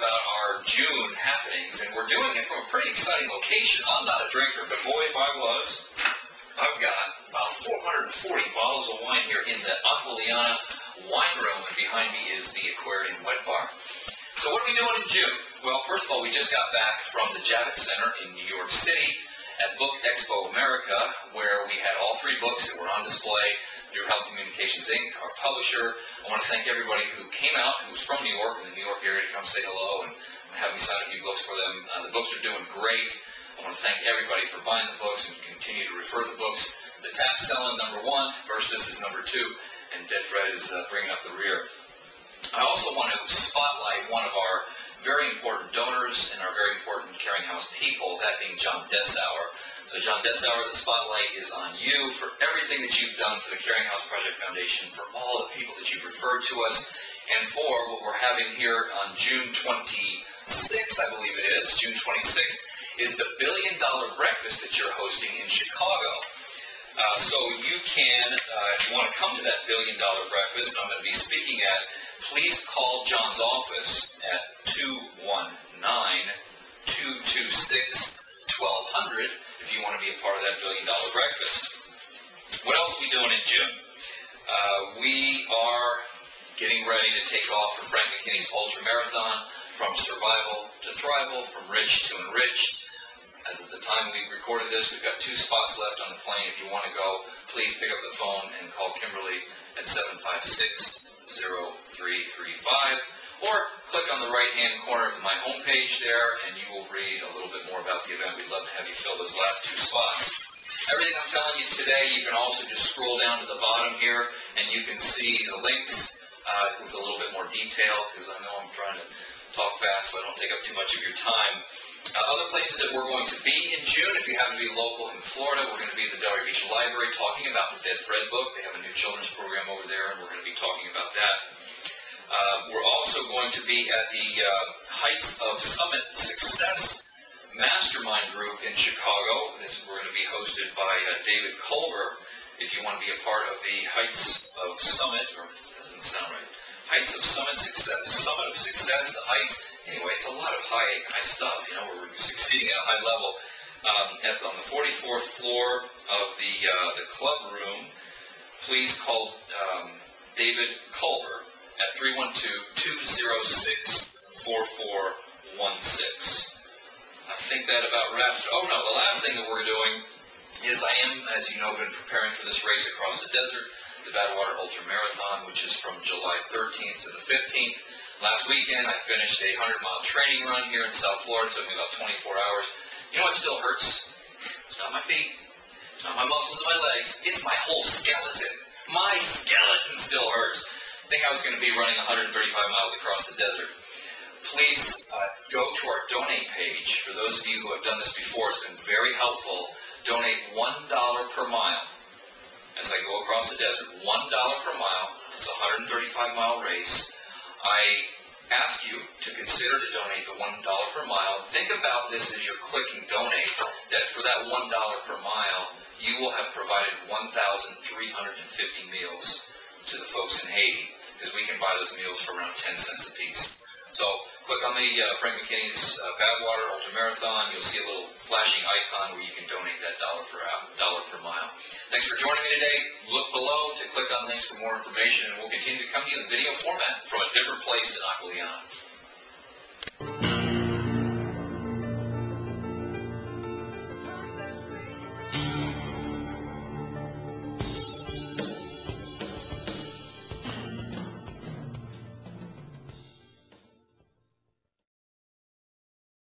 about our June happenings, and we're doing it from a pretty exciting location. I'm not a drinker, but boy, if I was, I've got about 440 bottles of wine here in the Aquiliana wine room, and behind me is the Aquarium Wet Bar. So what are we doing in June? Well, first of all, we just got back from the Javits Center in New York City at Book Expo America, where we had all three books that were on display through Health Communications, Inc., our publisher. I want to thank everybody who came out, who was from New York, in the New York area, to come say hello and have me sign a few books for them. The books are doing great. I want to thank everybody for buying the books and continue to refer the books. The Tap selling #1 versus is #2, and Dead Fred is bringing up the rear. I also want to spotlight one of our very important donors and our very important Caring House people, that being John Dessauer. So John Dessauer, the spotlight is on you for everything that you've done for the Caring House Project Foundation, for all the people that you've referred to us, and for what we're having here on June 26th, I believe it is, June 26th, is the $1 billion breakfast that you're hosting in Chicago. So you can, if you want to come to that $1 billion breakfast, I'm going to be speaking at, please call John's office at 219-226-1200 if you want to be a part of that $1 billion breakfast. What else are we doing in June? We are getting ready to take off for Frank Mckinney's Ultra Marathon, from survival to thrival, from rich to enriched. As of the time we recorded this, we've got 2 spots left on the plane. If you want to go, please pick up the phone and call Kimberly at 756-0335, or click on the right-hand corner of my homepage there, and you will read a little bit more about the event. We'd love to have you fill those last 2 spots. Everything I'm telling you today, you can also just scroll down to the bottom here, and you can see the links with a little bit more detail, because I know I'm trying to talk fast so I don't take up too much of your time. Other places that we're going to be in June, if you happen to be local in Florida, we're going to be at the Delray Beach Library talking about the Dead Fred book. They have a new children's program over there, and we're going to be talking about that. We're also going to be at the Heights of Summit Success Mastermind Group in Chicago. We're going to be hosted by David Culver. If you want to be a part of the Heights of Summit, or that doesn't sound right, Heights of Summit Success, the Heights. Anyway, it's a lot of high stuff, you know, where we're succeeding at a high level. On the 44th floor of the club room, please call David Culver at 312-206-4416. I think that about wraps. Oh no, the last thing that we're doing is I am, as you know, been preparing for this race across the desert, the Badwater Ultra Marathon, which is from July 13th to the 15th. Last weekend, I finished a 100-mile training run here in South Florida. It took me about 24 hours. You know what still hurts? It's not my feet. It's not my muscles in my legs. It's my whole skeleton. My skeleton still hurts. I think I was going to be running 135 miles across the desert. Please go to our donate page. For those of you who have done this before, it's been very helpful. Donate $1 per mile. As I go across the desert, $1 per mile. It's a 135-mile race. I ask you to consider to donate the $1 per mile. Think about this as you're clicking donate, that for that $1 per mile, you will have provided 1,350 meals to the folks in Haiti, because we can buy those meals for around 10 cents a piece. So click on the Frank Mckinney's Badwater Ultra Marathon. You'll see a little flashing icon where you can donate that $1 per mile. Thanks for joining me today. Look below to click on links for more information, and we'll continue to come to you in video format from a different place in Aquiliana.